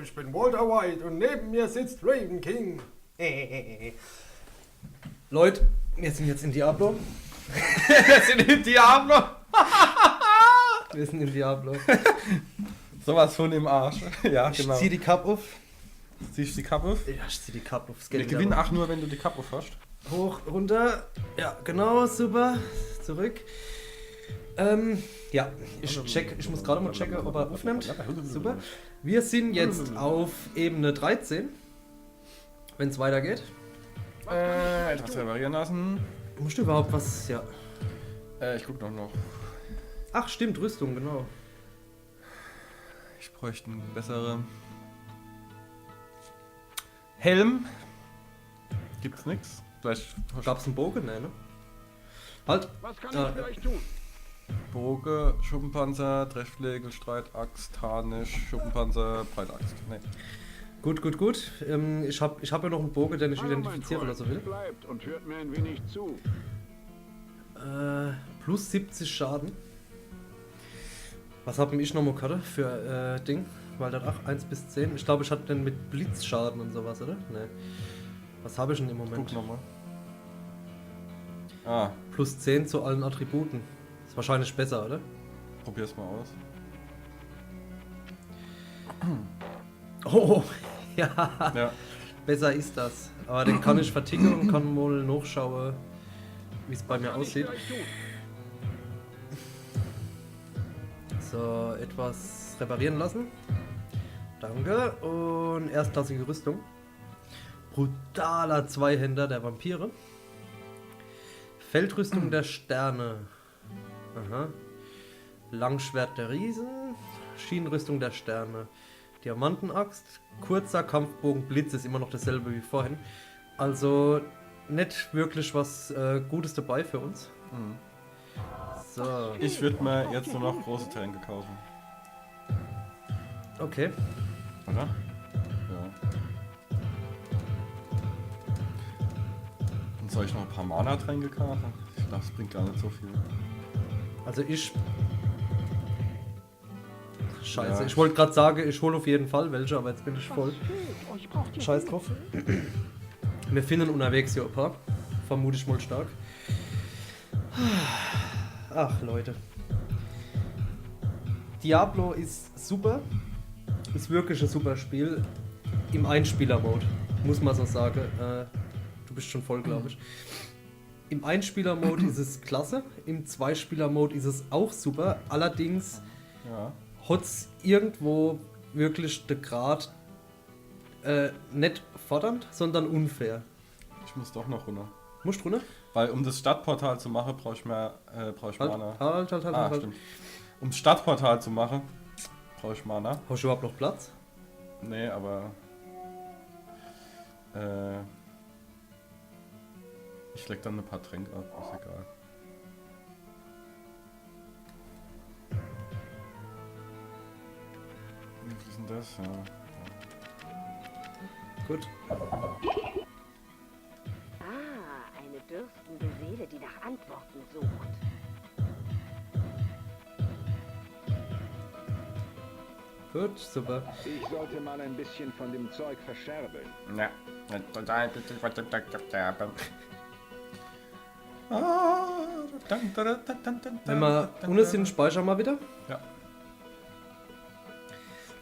ich bin Walter White und neben mir sitzt Raven King. Leute, wir sind jetzt in Diablo. Wir sind in Diablo. Wir sind in Diablo. Sowas von im Arsch. Ja, Ich genau. zieh die Cup auf. Ziehst du die Kappe auf? Ja, ich zieh die Cup auf. Wir gewinnen auch nur, wenn du die Kappe hast. Hoch, runter. Ja, genau, super. Zurück. Ja, ich muss gerade mal checken, ob er aufnimmt. Super. Wir sind jetzt auf Ebene 13. Wenn es weitergeht. Etwas reparieren lassen. Musst du überhaupt was? Ja. Ich guck noch. Ach, stimmt, Rüstung, genau. Ich bräuchte einen besseren Helm. Gibt's nix. Vielleicht Gab's einen Bogen? Nee, ne? Halt. Was kann ich für euch tun? Boge, Schuppenpanzer, Dreschflegel, Streitaxt, Harnisch, Schuppenpanzer, Breitaxt. Nee. Gut. Ich hab ja noch einen Bogen, den ich Hallo, mein identifizieren Freund. lassen will. Bleibt und hört mir ein wenig zu. Plus 70 Schaden. Was hab denn ich noch mal gehabt für Ding? Weil das 1 bis 10. Ich glaube, ich hatte den mit Blitzschaden und sowas, oder? Ne. Was habe ich denn im Moment? Guck nochmal. Ah, Plus 10 zu allen Attributen. Ist wahrscheinlich besser, oder? probier's mal aus. Oh, ja. Ja. Besser ist das. Aber den kann ich verticken und kann mal nachschauen, wie es bei mir Kann ich aussieht. für euch tun? So, etwas reparieren lassen. Danke. Und erstklassige Rüstung. Brutaler Zweihänder der Vampire. Feldrüstung der Sterne. Aha. Langschwert der Riesen. Schienenrüstung der Sterne. Diamantenaxt. Kurzer Kampfbogen Blitz ist immer noch dasselbe wie vorhin. Also nicht wirklich was Gutes dabei für uns. Mhm. So, Ich würde mir jetzt nur noch große Tränke kaufen. okay. Oder? Ja. Und soll ich noch ein paar Mana-Tränke kaufen? Ich glaube, es bringt gar nicht so viel. Also Scheiße, Ja. ich wollte gerade sagen, ich hole auf jeden Fall welche, aber jetzt bin ich voll. Scheiß drauf. Wir finden unterwegs hier ein paar. Vermute ich mal stark. Ach, Leute. Diablo ist super. Ist wirklich ein super Spiel. Im Einspieler-Mode, muss man so sagen. Du bist schon voll, glaube ich. Im Einspieler-Mode ist es klasse. Im Zweispieler-Mode ist es auch super. Allerdings Ja. hat's irgendwo wirklich den Grad nicht fordernd, sondern unfair. Ich muss doch noch runter. Musst du runter? Weil um das Stadtportal zu machen, brauche ich Mana. Halt. Stimmt. Um das Stadtportal zu machen, brauche ich Mana. Hast du überhaupt noch Platz? Nee, aber... ich leg dann ein paar Tränke ab, ist egal. Was ist denn das? Ja. Gut. Eine dürstende Seele, die nach Antworten sucht. Gut, super. Ich sollte mal ein bisschen von dem Zeug verscherbeln. Ja. Wenn wir ohne sind, speichern wir wieder. Ja.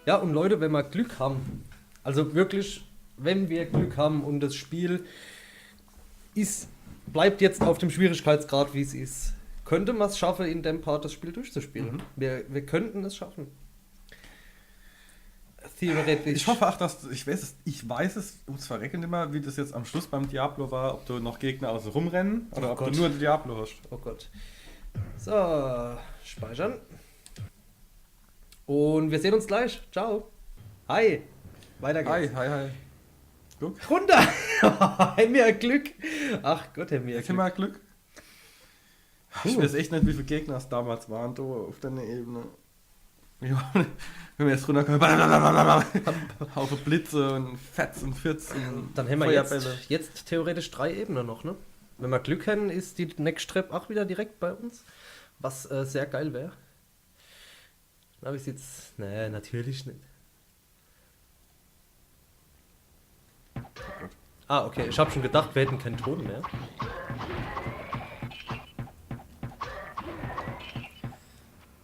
Ja, und Leute, wenn wir Glück haben, also wirklich, wenn wir Glück haben und das Spiel bleibt jetzt auf dem Schwierigkeitsgrad, wie es ist, könnte man es schaffen, in dem Part das Spiel durchzuspielen. Wir könnten es schaffen. Theoretisch. Ich hoffe auch, dass ich weiß es ums Verrecken immer, wie das jetzt am Schluss beim Diablo war, ob du noch Gegner außen rumrennen oder Oh ob Gott. du nur Diablo hast. Oh Gott. So, speichern. Und wir sehen uns gleich. Ciao. Hi. Weiter geht's. Hi. Guck, Runter. Haben wir Glück. Ach Gott, haben wir jetzt haben wir Glück. Ich weiß echt nicht, wie viele Gegner es damals waren, du, auf deiner Ebene. Ja, wenn wir jetzt runterkommen, Haufe Blitze und Fetz und Fürz und Dann haben wir Feuerbälle. jetzt theoretisch 3 Ebenen noch, ne? Wenn wir Glück haben, ist die Next Step auch wieder direkt bei uns. Was sehr geil wäre. Na, wie sieht's? Nee, natürlich nicht. Ah, okay. Ich habe schon gedacht, wir hätten keinen Ton mehr.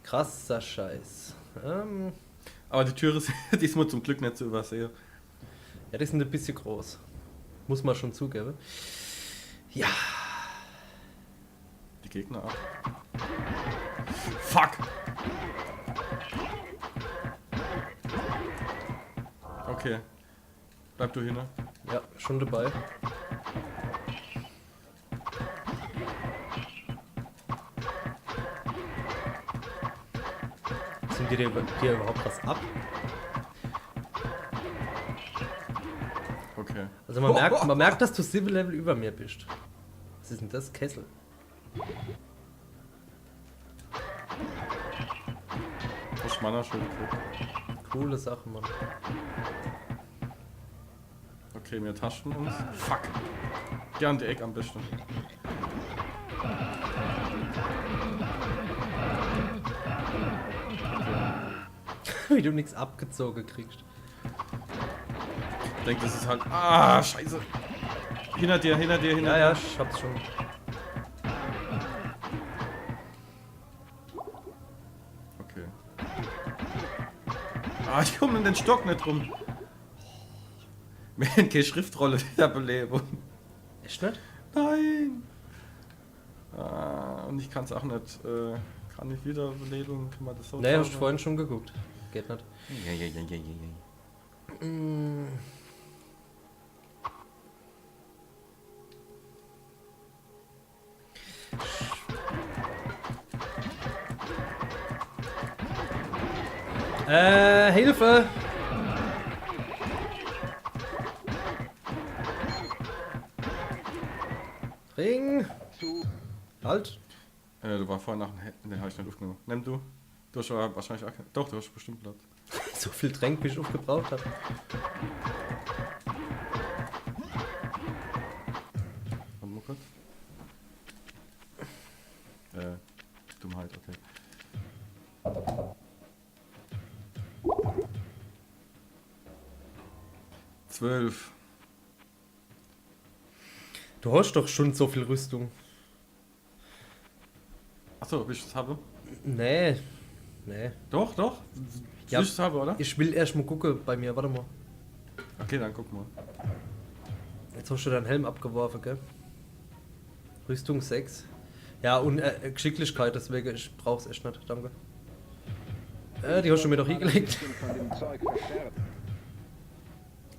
Krasser Scheiß. Aber die Tür ist diesmal zum Glück nicht zu übersehen. Ja, die sind ein bisschen groß. Muss man schon zugeben. Ja. Die Gegner ab. Fuck! Okay. Bleib du hin. Ne? Ja, schon dabei. Sind dir überhaupt was ab? Okay. Also man merkt, dass du Civil Level über mir bist. Was ist denn das? Kessel. Das Mana schön gekriegt. Coole Sache, Mann. Okay, wir taschen uns. Fuck. Geh an die Ecke am besten. Wie du nichts abgezogen kriegst. Ich denke, das ist halt. Ah, scheiße. Hinter dir, hinter dir, hinter dir. Ja, ich hab's schon. Okay. Ah, ich komme in den Stock nicht rum. Wir haben keine Schriftrolle Wiederbelebung. Echt nicht? Nein! Ah, und ich kann es auch nicht. Kann ich Wiederbelebung? Kann man das so Nee, hab ich zaubern? vorhin schon geguckt. Geht nicht. Ja. Hilfe! Ring! Zu. Halt! Du war vorhin nach dem den habe ich nicht aufgenommen. Nimm du. Du hast aber wahrscheinlich auch. Doch, du hast bestimmt Platz. So viel Tränk, wie ich aufgebraucht habe. Warte mal kurz. Dummheit, okay. Zwölf. Du hast doch schon so viel Rüstung. Achso, willst du es haben? Nee. Nee. Doch, doch. Ja. Willst du es haben, oder? Ich will erst mal gucken bei mir. Warte mal. Okay, dann guck mal. Jetzt hast du deinen Helm abgeworfen, gell? Rüstung 6. Ja, und Geschicklichkeit, deswegen, ich brauch's echt nicht. Danke. Die hast du mir doch Ein hingelegt. bisschen von dem Zeug versterben.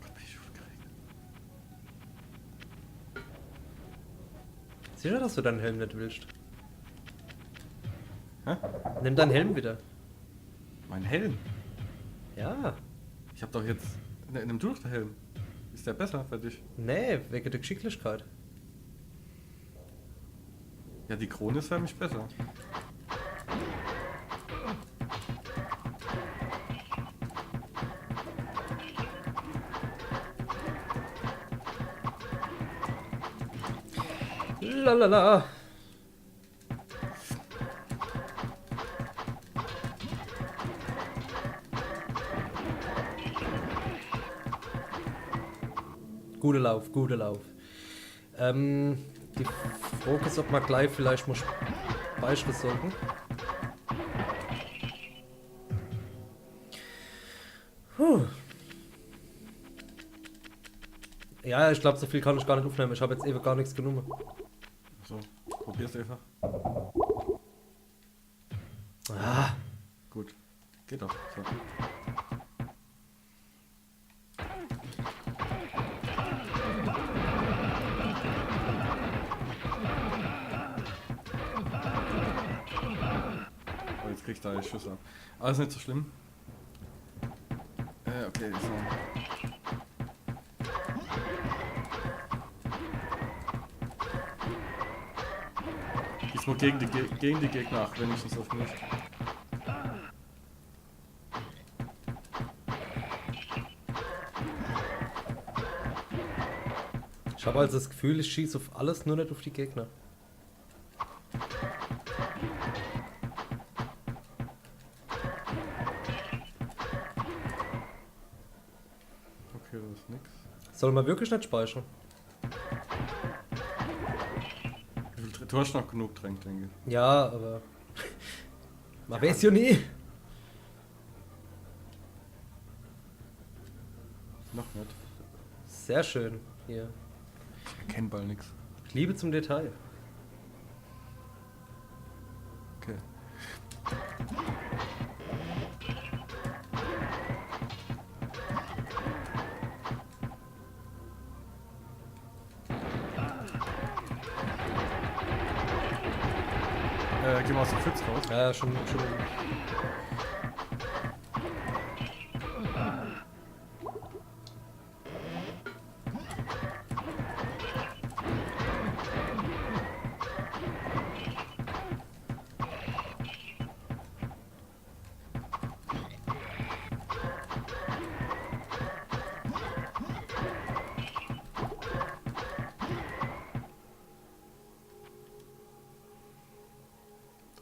Gott, bin ich aufgeregt. Sicher, dass du deinen Helm nicht willst? Hä? Nimm deinen Helm wieder. Mein Helm? Ja. Ich hab doch jetzt. Nimm du doch den Helm. Ist der besser für dich? Nee, wegen der Geschicklichkeit. Ja, die Krone ist für mich besser. Lalala. Guter Lauf, guter Lauf. Die Frage ist, ob wir gleich vielleicht mal speichern sollten. Puh. Ja, ich glaube, so viel kann ich gar nicht aufnehmen. Ich habe jetzt eben gar nichts genommen. So, probier's einfach. Ah, Gut. Geht doch. So. Oh, jetzt kriegst du da die Schüsse ab. Alles nicht so schlimm. Okay, so. Diesmal gegen die Gegner, ach, wenigstens auf mich. ich habe also das Gefühl, ich schieße auf alles, nur nicht auf die Gegner. Okay, das ist nix. Soll man wirklich nicht speichern? Du hast noch genug Tränke, denke ich. Ja, aber... Man weiß ja nie. Noch nicht. Sehr schön hier. Ich erkenne bald nichts. Liebe zum Detail. Okay. Gehen wir aus dem Pfütz raus. Ja, schon.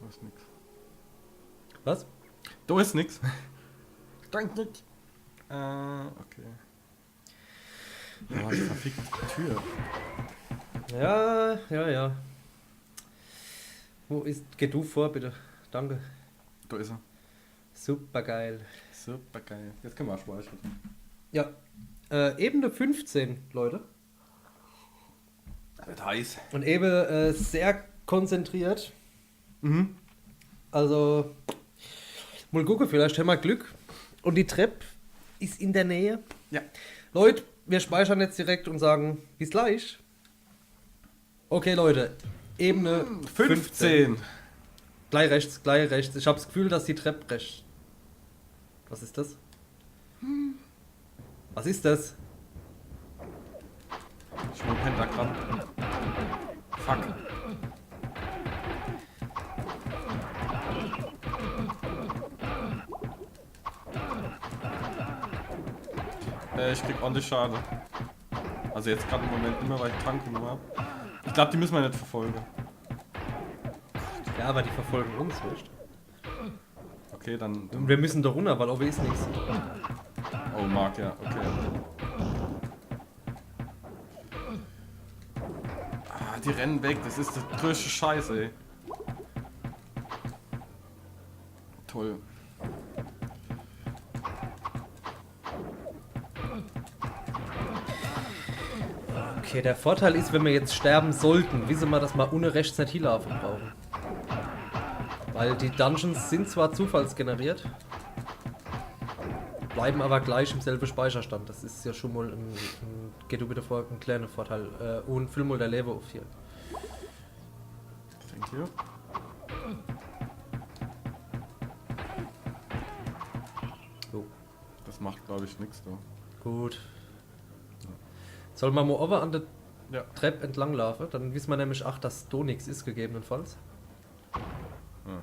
Da ist nix. Was? Da ist nix. Danke nicht. Okay. Ja, die verfickte Tür. Ja. Wo ist... Geh du vor, bitte. Danke. Da ist er. Super geil. Super geil. Jetzt können wir auch speichern. Ja. Ebene 15, Leute. Wird heiß. Und eben sehr konzentriert. Mhm. Also, mal gucken, vielleicht haben wir Glück. Und die Treppe ist in der Nähe. Ja. Leute, wir speichern jetzt direkt und sagen, bis gleich. Okay, Leute, Ebene 15. Gleich rechts. Ich habe das Gefühl, dass die Treppe rechts. Was ist das? Was ist das? Ich will Pentagramm. Fuck. Ich krieg ordentlich Schade. Also jetzt gerade im Moment immer, weil ich Tranken habe. Ich glaube, die müssen wir nicht verfolgen. Ja, aber die verfolgen uns, nicht? Okay, dann... Und wir müssen da runter, weil oben ist nichts. Oh, Mark, ja, okay. Ah, die rennen weg, das ist der größte Scheiß, ey. Toll. Okay, der Vorteil ist, wenn wir jetzt sterben sollten, wissen wir, dass wir ohne rechts nicht hinlaufen brauchen. Weil die Dungeons sind zwar zufallsgeneriert, bleiben aber gleich im selben Speicherstand. Das ist ja schon mal geh du bitte vor, ein kleiner Vorteil. Und füll mal der Leber auf hier. Thank you. So, Das macht, glaube ich, nichts da. gut. Soll man mal oben an der Ja. Treppe entlang laufen? Dann wissen wir nämlich, ach, dass da nichts ist, gegebenenfalls. Ja.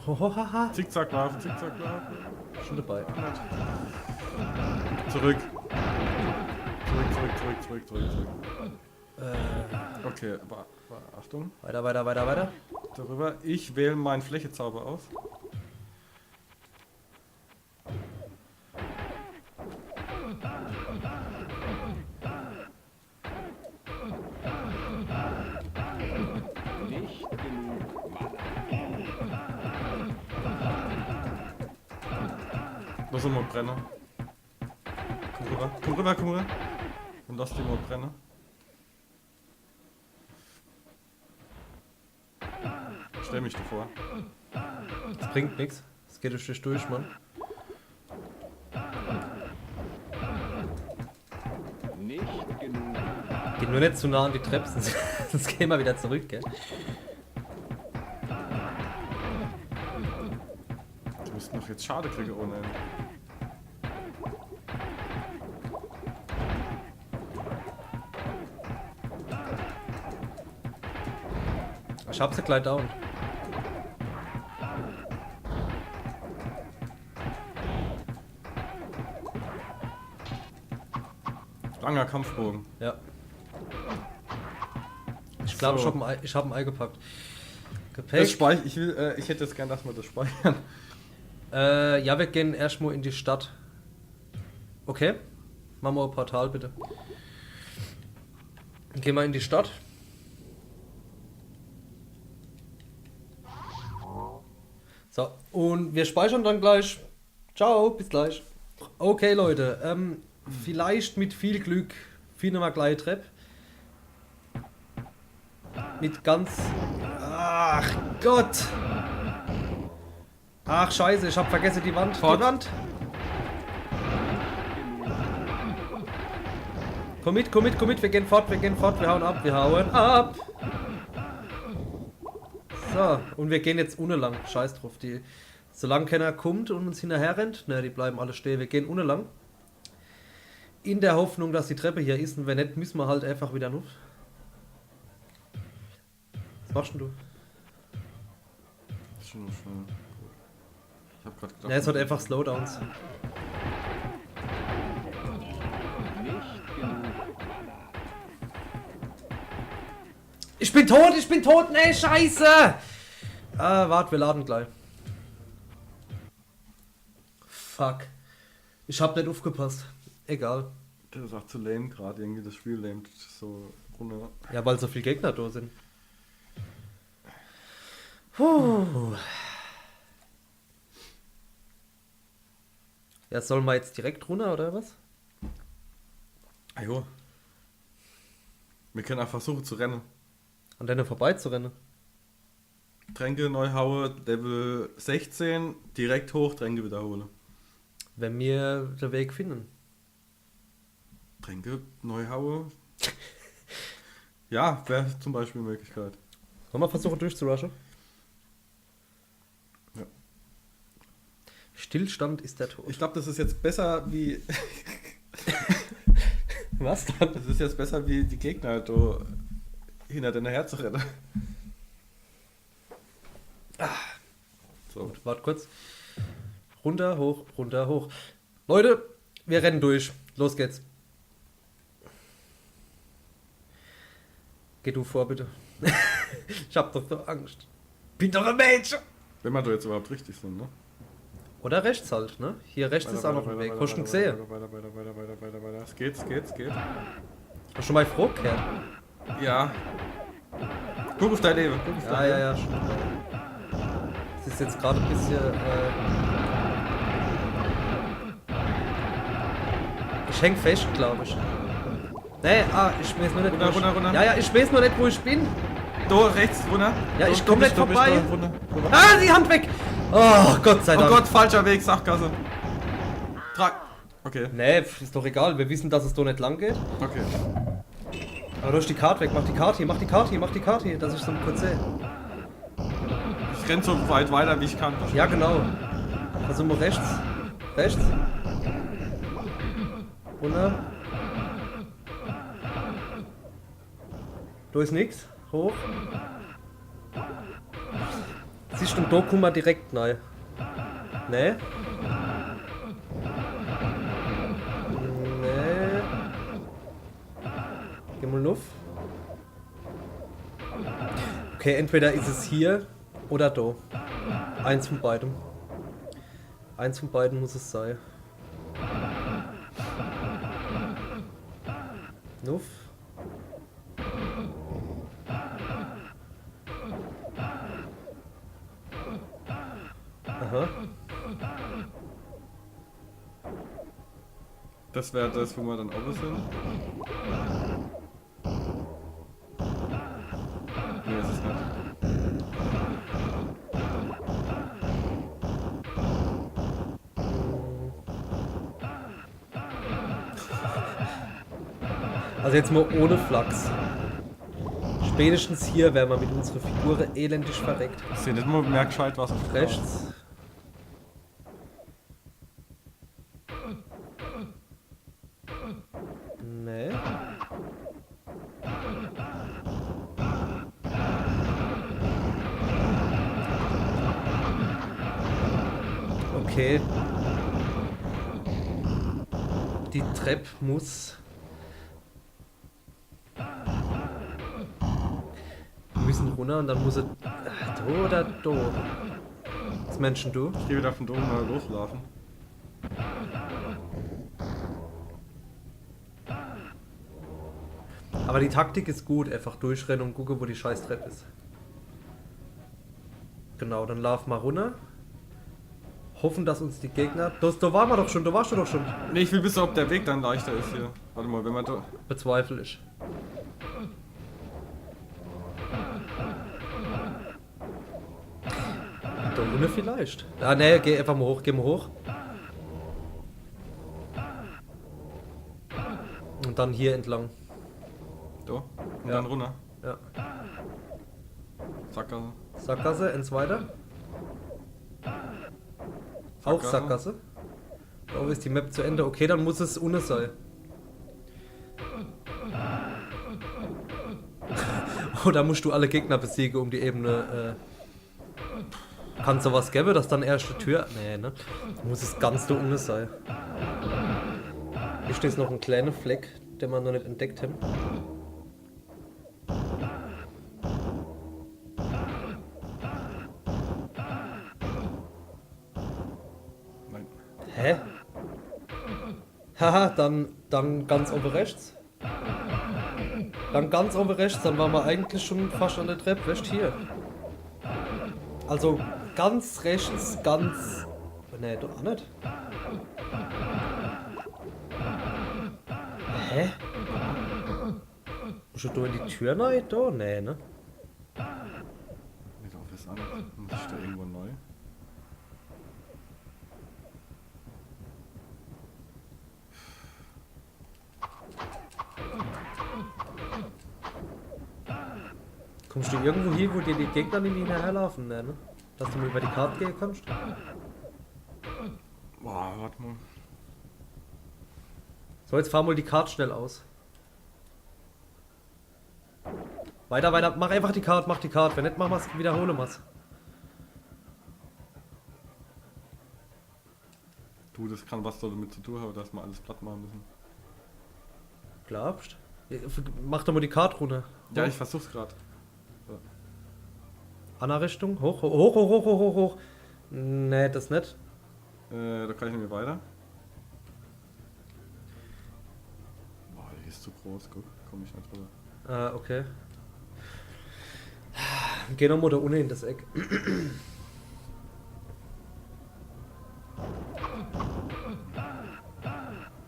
Hohohaha. Zickzack laufen, zickzack laufen. Schon dabei. Zurück. Zurück. Okay, aber Achtung. Weiter. Darüber. Ich wähle meinen Flächezauber aus. Nicht genug Mana. Lass ihn mal brennen. Komm rüber. Und lass den mal brennen. Stell mich davor. Das bringt nichts. Das geht durch dich durch, Mann. Nicht genug. Geh nur nicht zu nah an die Treppe, sonst gehen wir wieder zurück, gell? Du musst noch jetzt Schade kriegen ohne Ende. Ich hab sie gleich down. Langer Kampfbogen. Ja. Ich glaube, So. ich hab ein Ei gepackt. Das Gepäck. ich hätte jetzt gern, dass wir das speichern. Ja, wir gehen erstmal in die Stadt. Okay? Machen wir ein Portal, bitte. Gehen wir in die Stadt. So, und wir speichern dann gleich. Ciao, bis gleich. Okay, Leute, vielleicht mit viel Glück finden wir gleich Treppe. Mit ganz... Ach Gott! Ach scheiße, ich hab vergessen die Wand. Fort. Die Wand! Komm mit, wir gehen fort, wir hauen ab. So, und wir gehen jetzt unten lang. Scheiß drauf, solange keiner kommt und uns hinterher rennt, ne, die bleiben alle stehen. Wir gehen unten lang. In der Hoffnung, dass die Treppe hier ist, und wenn nicht, müssen wir halt einfach wieder nutzen. Was machst denn du? Schon schnell. Ich hab grad gedacht. Ja, es hat einfach Slowdowns. Nicht genug Mana. Ich bin tot, ne, scheiße! Warte, wir laden gleich. Fuck. Ich hab nicht aufgepasst. Egal. Das ist auch zu lame gerade, irgendwie das Spiel lähmt so runter. Ja, weil so viele Gegner da sind. Puh. Ja, sollen wir jetzt direkt runter, oder was? Ajo. Wir können auch versuchen zu rennen. An denen vorbeizurennen. Tränke neu haue, Level 16, direkt hoch, Tränke wiederhole. Wenn wir den Weg finden. Tränke neu haue. Ja, wäre zum Beispiel eine Möglichkeit. Sollen wir versuchen durchzurushen? Ja. Stillstand ist der Tod. Ich glaube, das ist jetzt besser wie. Was dann? Das ist jetzt besser wie die Gegner da hinter deiner Herz zu rennen. So. Warte kurz. Runter, hoch, runter, hoch. Leute, wir rennen durch. Los geht's. Geh du vor, bitte. Ich hab doch so Angst. Bin doch ein Mädchen. Wenn wir da jetzt überhaupt richtig sind, ne? Oder rechts halt, ne? Hier rechts ist auch noch ein Weg. Hast du ihn gesehen? Weiter. Es geht. Hast du schon mal froh gehört? Ja. Guck auf dein Leben. Ja. Es ist jetzt gerade ein bisschen... Ich häng fest, glaube ich. Nee, ich weiß nur nicht, Runter. Ja, ich weiß nur nicht, wo ich bin. Da rechts, runter. Ja, ich Du komm bist nicht da, bist vorbei. da, runter. Ah, die Hand weg! Oh, Gott sei Oh Dank. Gott, falscher Weg, Sackgasse. Okay. Nee, ist doch egal. Wir wissen, dass es da nicht lang geht. Okay. Aber du hast die Karte weg. Mach die Karte hier, dass ich so kurz sehe. Ich renn so weit weiter, wie ich kann. Ja, genau. Also mal rechts. Rechts. Runter. Da ist nix. Hoch. Siehst du, da kommen wir direkt rein. Nee. Nee. Geh mal Luft. Okay, entweder ist es hier oder da. Eins von beidem. Eins von beiden muss es sein. Nuff. Aha. Das wäre das, wo wir dann oben sind. Nee, das ist nicht. Also jetzt mal ohne Flachs. Spätestens hier wären wir mit unserer Figur elendig verreckt. Ich sehe nicht mal mehr gescheit, was auf der Karte Rechts. Nee. Okay. Die Treppe muss... Wir müssen runter und dann muss er... Da oder da? Was Menschen du? Ich gehe wieder von da oben mal loslaufen. Aber die Taktik ist gut, einfach durchrennen und gucken, wo die scheiß Treppe ist. Genau, dann lauf mal runter. Hoffen, dass uns die Gegner... Da waren wir doch schon, da warst du doch schon. Nee, ich will wissen, ob der Weg dann leichter ist hier. Warte mal, wenn man da... Bezweifle ich. Da unten vielleicht. Ah, ne, geh einfach mal hoch, geh mal hoch. Und dann hier entlang. Da? Und Ja. dann runter. Ja. Sackgasse. Sackgasse, ins weiter. Auch Sackgasse. Da ist die Map zu Ende. Okay, dann muss es unten sein. Oder musst du alle Gegner besiegen, um die Ebene... Kann sowas geben, dass dann erste Tür... Nee, ne? Muss es ganz da unten sein. Hier steht noch ein kleiner Fleck, den wir noch nicht entdeckt haben. Nein. Hä? Haha, dann ganz oben rechts. Dann ganz oben rechts, dann waren wir eigentlich schon fast an der Treppe. Weißt hier. Also ganz rechts, ganz... Nee, doch auch nicht. Hä? Musst du in die Tür rein? Da? Nee, ne? Nicht auf das andere. Muss ich da irgendwo neu? Kommst du irgendwo hin, wo dir die Gegner nicht hinterherlaufen, ne? Dass du mal über die Karte gehen kannst? Boah, warte mal. So, jetzt fahr mal die Karte schnell aus. Weiter, weiter, mach einfach die Karte, mach die Karte. Wenn nicht, mach was, wiederhole was. Du, das kann was damit zu tun haben, dass wir alles platt machen müssen. Glaubst? Mach doch mal die Karte runter. Ja, ich versuch's gerade. Anna-Richtung, hoch, hoch, hoch, hoch, hoch, hoch, hoch. Nee, das nicht. Da kann ich nicht mehr weiter. Boah, die ist zu groß, guck, komm ich nicht drüber. Ah, okay. Geh nochmal da unten in das Eck.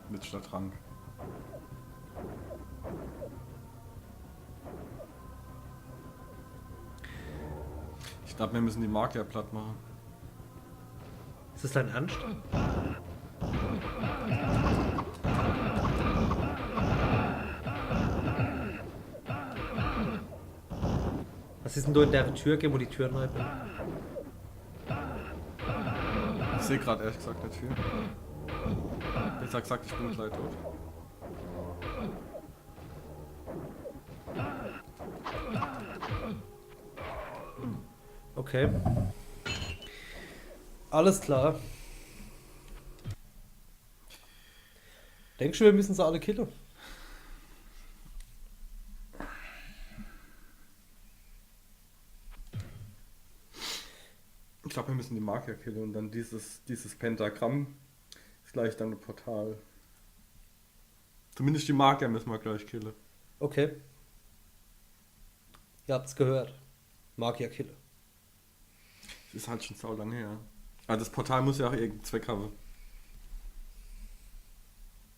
Mit statt Rank. Ich glaube, wir müssen die Marke ja platt machen. Ist das dein Ernst? Was ist denn da in der Tür? Geh mal die Tür rein. Ich sehe gerade ehrlich gesagt nicht viel. Ich sag, ich bin gleich tot. Okay. Alles klar. Denkst du, wir müssen sie alle killen? Ich glaube, wir müssen die Marke killen und dann dieses Pentagramm ist gleich dann ein Portal. Zumindest die Marke müssen wir gleich killen. Okay. Ihr habt's gehört. Magier Killer. Das ist halt schon sau lange her. Also das Portal muss ja auch irgendeinen Zweck haben.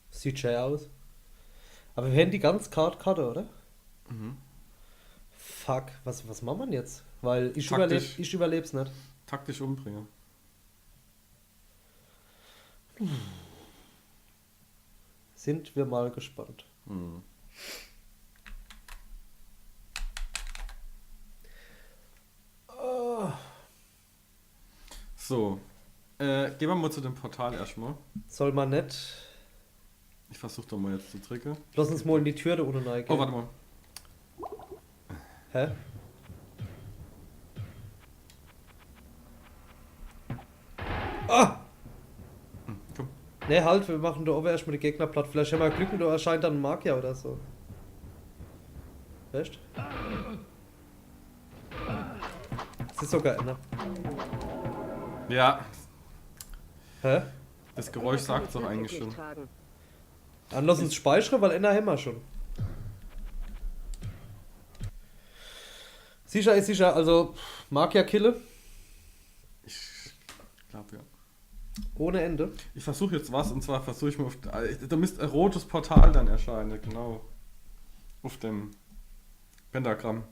Sieht schön aus. Aber wir haben die ganz Karte, oder? Mhm. Fuck, was machen wir jetzt? Weil ich Taktisch. überleb's nicht. Taktisch umbringen. Sind wir mal gespannt. Mhm. So. Gehen wir mal zu dem Portal erstmal. Soll man nicht. Ich versuche doch mal jetzt zu tricken. Lass uns mal in die Tür da unten reingehen. Oh, warte mal. Hä? Ah! Komm. Ne, halt, wir machen da oben erstmal die Gegner platt. Vielleicht haben wir Glück und da erscheint dann ein Magier oder so. Weißt? Das ist sogar einer. Ja, Hä? das Geräusch sagt es doch Wirklich eigentlich schon. nicht tragen. Dann lass uns speichern, weil einer haben wir schon. Sicher ist sicher, also Magier kille. Ich glaube ja. Ohne Ende. Ich versuche jetzt was, und zwar versuche ich mir da müsste ein rotes Portal dann erscheinen, genau. Auf dem Pentagramm.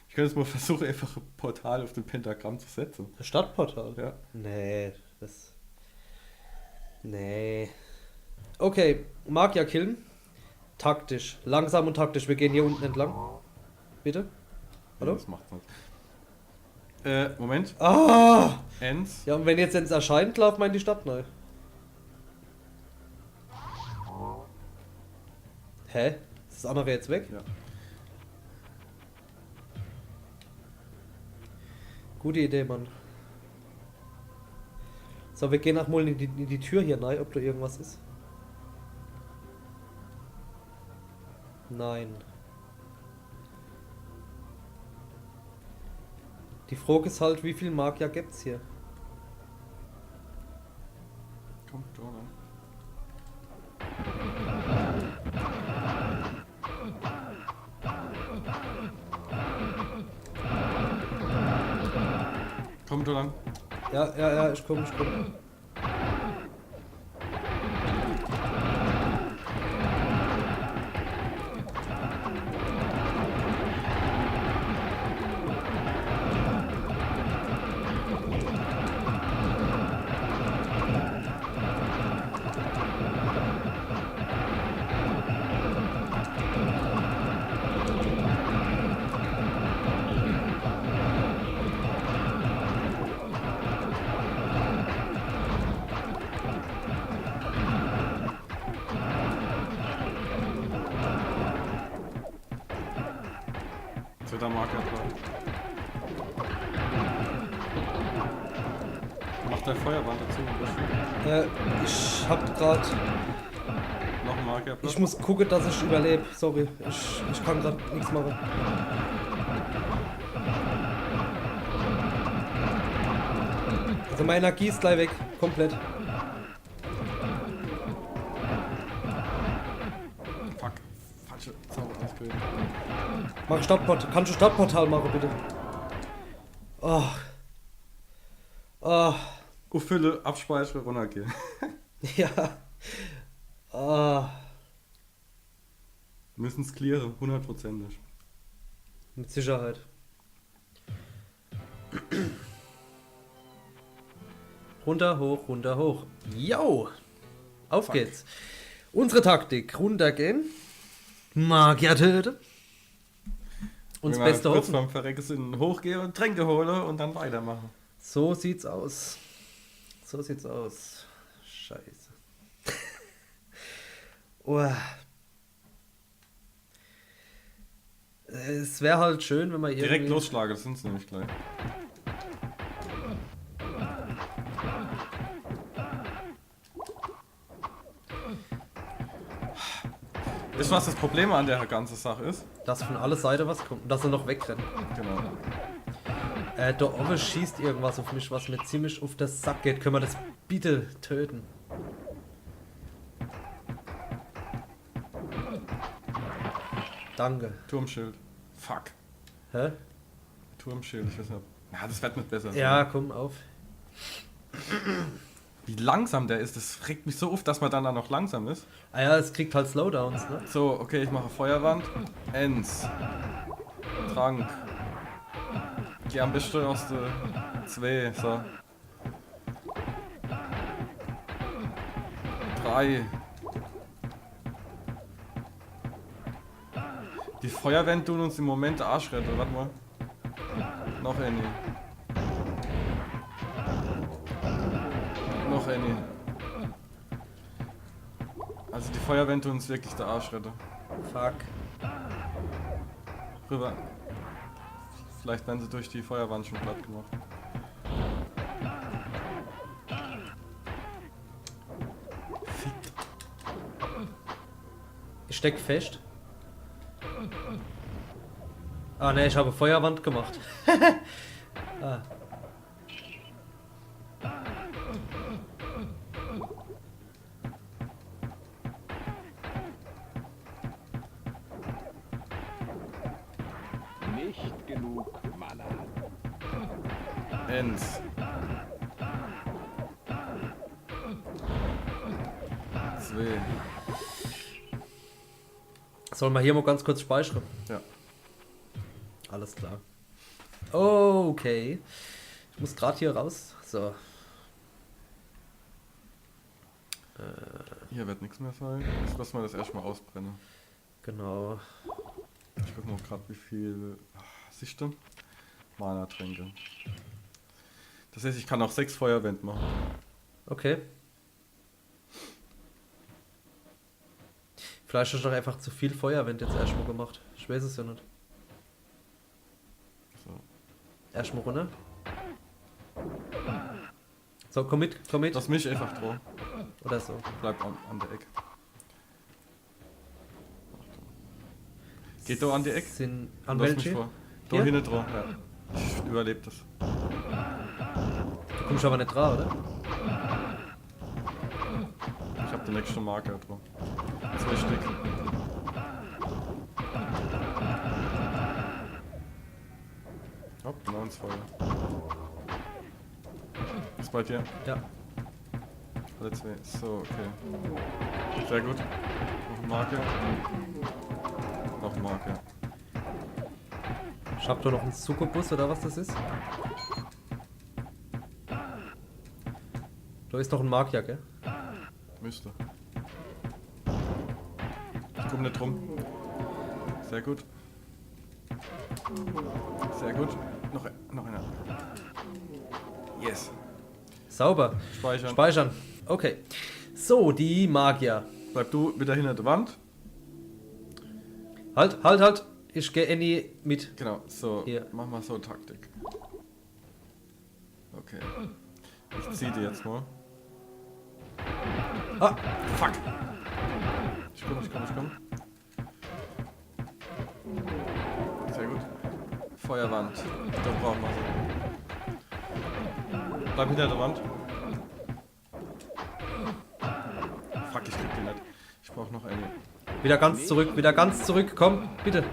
Ich könnte jetzt mal versuchen, einfach ein Portal auf dem Pentagramm zu setzen. Das Stadtportal? Ja. Nee, das... Nee. Okay, Magier killen. Taktisch. Langsam und taktisch. Wir gehen hier unten entlang. Bitte? Hallo? Das macht's nicht. Moment. Ah! Ends. Ja, und wenn jetzt erscheint, laufen wir in die Stadt neu. Hä? Ist das andere jetzt weg? Ja. Gute Idee, Mann. So, wir gehen nach mal in die Tür hier rein, ob da irgendwas ist. Nein. Die Frage ist halt, wie viel Magier gibt's hier? Kommt schon an. Kommt schon an. Ja, ich komm. Jetzt wird der Marker klar. Macht der Feuerwand dazu. Ich hab grad... Noch ein Marker. Ich muss gucken, dass ich überlebe. Sorry, ich kann grad nichts machen. Also meine Energie ist gleich weg. Komplett. Fuck. Falsche Zauber ausgewählt. Mach Stadtportal. Kannst du Stadtportal machen, bitte? Oh. Oh. Auffülle, abspeichere, runtergehen. Ja. Ah. Wir müssen es clearen, 100%. Mit Sicherheit. Runter, hoch, runter, hoch. Yo! Auf Fuck. geht's. Unsere Taktik. Runtergehen. Magier töten. Uns Wenn wir Beste kurz hoffen. beim Verrecken sind, hochgehen und Tränke hole und dann weitermachen. So sieht's aus. So sieht's aus. Scheiße. Oh. Es wäre halt schön, wenn man irgendwie... Direkt losschlagen, das sind sie nämlich gleich. Wisst ihr, was das Problem an der ganzen Sache ist? Dass von aller Seite was kommt und dass er noch wegrennt. Genau. Da oben schießt irgendwas auf mich, was mir ziemlich auf den Sack geht. Können wir das bitte töten? Danke. Turmschild. Fuck. Hä? Turmschild, ich weiß nicht. Ja, das wird nicht besser. Ja, komm auf. Wie langsam der ist, das regt mich so auf, dass man dann da noch langsam ist. Ah ja, es kriegt halt Slowdowns, ne? So, okay, ich mache Feuerwand. Ends. Trank. Geh am besten aus der 2. So. 3. Die Feuerwände tun uns im Moment Arsch retten. Warte mal. Noch eine. Noch eine. Also die Feuerwände tun uns wirklich der Arsch retten. Fuck. Rüber. Vielleicht werden sie durch die Feuerwand schon platt gemacht. Fickt. Ich steck fest. Ah ne, ich habe Feuerwand gemacht. Ah. Nicht genug Mana. Ends. tut's weh. Sollen wir hier mal ganz kurz speichern? Ja. Alles klar. Okay. Ich muss gerade hier raus. So. Hier wird nichts mehr sein. Jetzt lassen wir das erstmal ausbrennen. Genau. Ich gucke noch gerade, wie viel Sichte. Mana-Tränke. Das heißt, ich kann auch 6 Feuerwände machen. Okay. Vielleicht hast du doch einfach zu viel Feuerwind jetzt erstmal gemacht. Ich weiß es ja nicht. So. Erstmal runter. So, komm mit, komm mit. Lass mich einfach drauf. Oder so. Bleib an der Ecke. Geht da an die Ecke? Sind an Lass mich welche? vor. Da Hier? hinten drauf, ja. Ich überlebe das. Du kommst aber nicht dran, oder? Ich habe den nächsten Marker drauf. Das ist wichtig. Hopp, genau ins Feuer. Ist bei dir? Ja. Alle zwei. So, okay. Sehr gut. Noch ein Marker. Noch ein Marker. Ich hab da noch einen Succubus oder was das ist. Da ist noch ein Magier, gell? Müsste. Ich komm nicht rum. Sehr gut. Sehr gut. Noch einer. Yes. Sauber. Speichern. Speichern. Okay. So, die Magier. Bleib du wieder hinter der Wand. Halt, halt, halt. Ich gehe Annie mit. Genau, so. Hier. Mach mal so Taktik. Okay. Ich zieh die jetzt mal. Ah, Fuck! Ich komm. Sehr gut. Feuerwand. Da brauchen wir sie. Bleib hinter der Wand. Fuck, ich krieg die nicht. Ich brauch noch eine. wieder ganz zurück. Komm, bitte.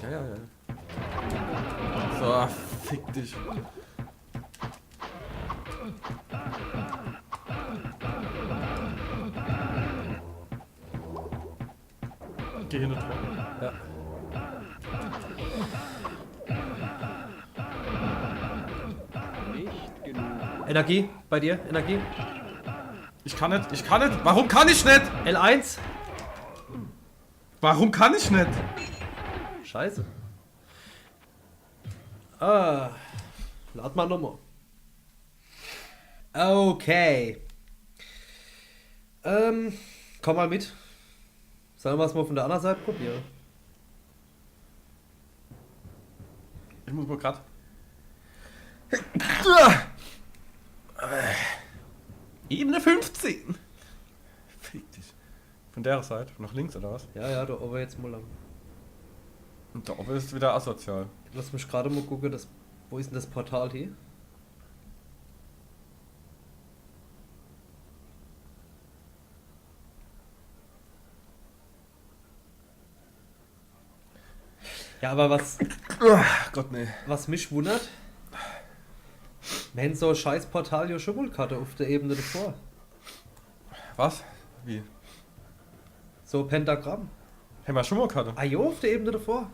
Ja. So, fick dich. Geh hin und drauf. Ja. Nicht genug. Energie bei dir, Energie. Ich kann nicht. Warum kann ich nicht? L1. Warum kann ich nicht? Scheiße. Ah. Lad mal nochmal. Okay. Komm mal mit. Sollen wir es mal von der anderen Seite probieren? Ich muss mal grad. Ebene 15. Fick dich. Von der Seite? Nach links oder was? Ja, da oben jetzt mal lang. Und da oben ist wieder asozial. Lass mich gerade mal gucken, wo ist denn das Portal hier? Ja, aber Gott, nee. was mich wundert, wir haben so ein scheiß Portal ja schon wohl gehabt auf der Ebene davor. Was? Wie? So ein Pentagramm. Haben wir schon mal gehabt? Ah jo, auf der Ebene davor.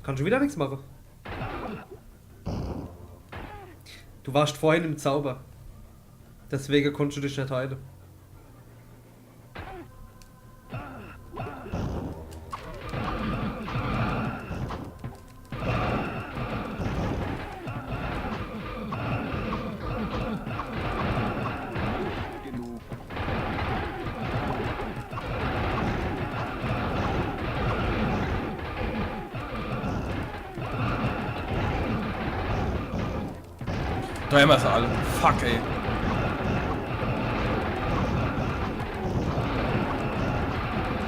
Kannst du wieder nichts machen. Du warst vorhin im Zauber. Deswegen konntest du dich nicht heilen. Genug. Da haben wir sie alle. Fuck, ey.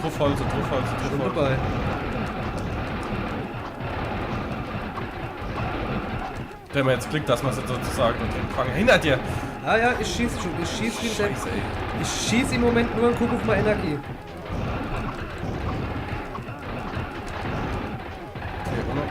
Truffholze. Schon dabei. Da haben wir jetzt Glück, dass wir sie sozusagen fangen. Hinter dir! Ja, ich schieße schon. Ich schieße wie Scheiße, ey. Ich schieße im Moment nur und gucke auf meine Energie. Okay, runter.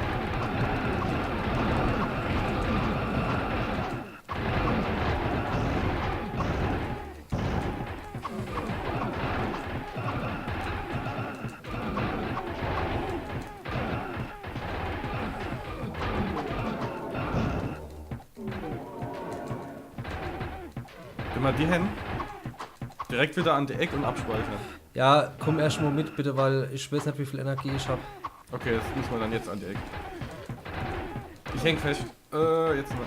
Geh mal die hin. Direkt wieder an die Ecke und abspeichern. Ja, komm erst mal mit, bitte, weil ich weiß nicht, wie viel Energie ich habe. Okay, das müssen wir dann jetzt an die Ecke. Ich häng fest. Jetzt mal.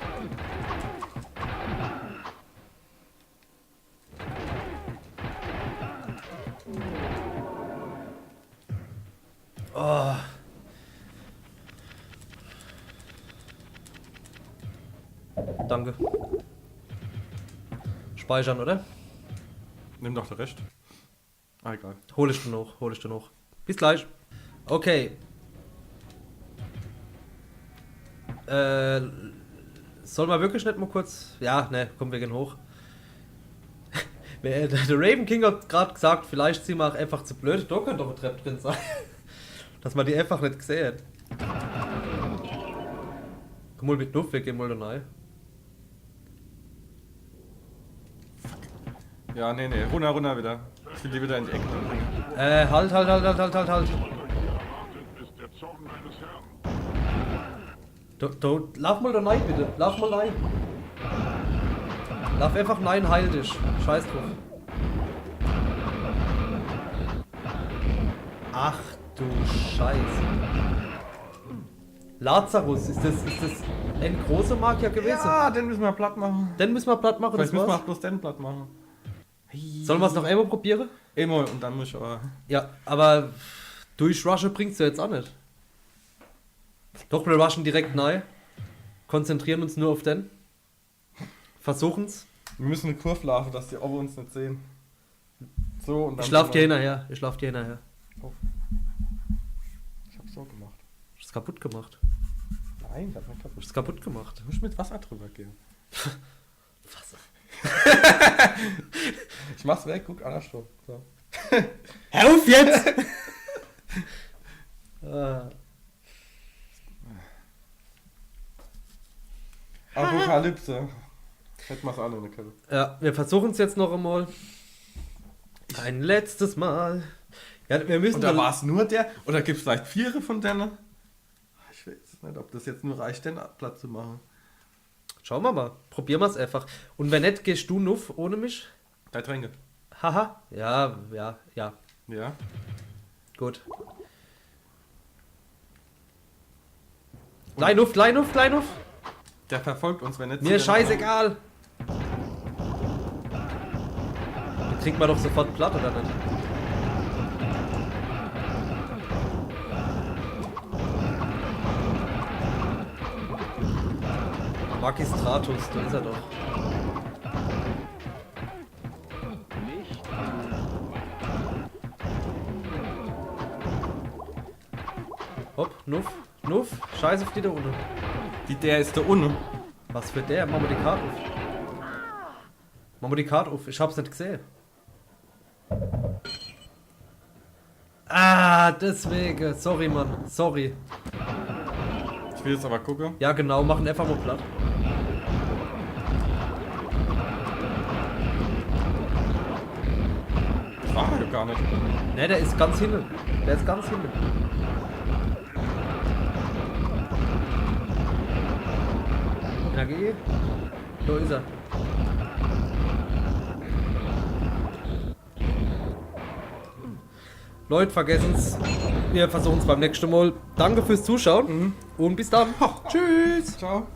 Oh. Danke. Speichern, oder? Nimm doch den Rest. Ah, egal. Hol ich den hoch, hol ich den hoch. Bis gleich. Okay. Soll man wirklich nicht mal kurz... Ja, ne, komm, wir gehen hoch. Der Raven King hat gerade gesagt, vielleicht sind wir auch einfach zu blöd. Da könnte doch eine Treppe drin sein. Dass man die einfach nicht gesehen hat. Komm mal mit Nuff, wir gehen mal da rein. Ja, nee. Runter wieder. Ich will die wieder in die Ecke bringen. Halt. Lauf mal da rein, bitte. Lauf mal rein. Lauf einfach rein, heil dich. Scheiß drauf. Ach du Scheiße. Lazarus, ist das ein großer Magier gewesen? Ja, den müssen wir platt machen. Den müssen wir platt machen, Vielleicht das müssen wir war's. auch bloß den platt machen. Sollen wir es noch einmal probieren? Einmal und dann muss ich aber... Ja, aber durchrushen bringt's ja jetzt auch nicht. Doch, wir rushen direkt rein. Konzentrieren uns nur auf den. Versuchen's. Wir müssen eine Kurve laufen, dass die Ober uns nicht sehen. So und dann... Ich lauf dir hinterher. Ich hab's Ich hab's so gemacht. kaputt gemacht. Nein, das war kaputt. Ich hab's kaputt gemacht. Du musst mit Wasser drüber gehen. Wasser. Ich mach's weg, guck andersrum. So. Hör auf jetzt! Ah. Apokalypse. Hätten wir's alle in der Kette. Ja, wir versuchen es jetzt noch einmal. Ein letztes Mal. Ja, wir müssen Und da dann- war es nur der? Oder gibt es vielleicht 4 von denen? Ich weiß nicht, ob das jetzt nur reicht, den Platz zu machen. Schauen wir mal. Probieren wir es einfach. Und wenn nicht, gehst du nuff ohne mich? Drei Tränke. Haha. Ja. Ja. Gut. Klein nuff. Der verfolgt uns, wenn nicht. Mir ist scheißegal. Den kriegt man doch sofort platt, oder nicht? Magistratus, da ist er doch. Nicht Hopp, nuff. Scheiß auf die da unten. Der ist da unten. Was für der? Machen wir die Karte auf. Machen wir die Karte auf. Ich hab's nicht gesehen. Ah, deswegen. Sorry, Mann. Sorry. Ich will jetzt aber gucken. Ja, genau. Machen einfach mal platt. Das war er ja gar nicht. Ne, der ist ganz hinten. Energie. Da ist er. Leute, vergessen's. Wir versuchen es beim nächsten Mal. Danke fürs Zuschauen und bis dann. Tschüss. Ciao.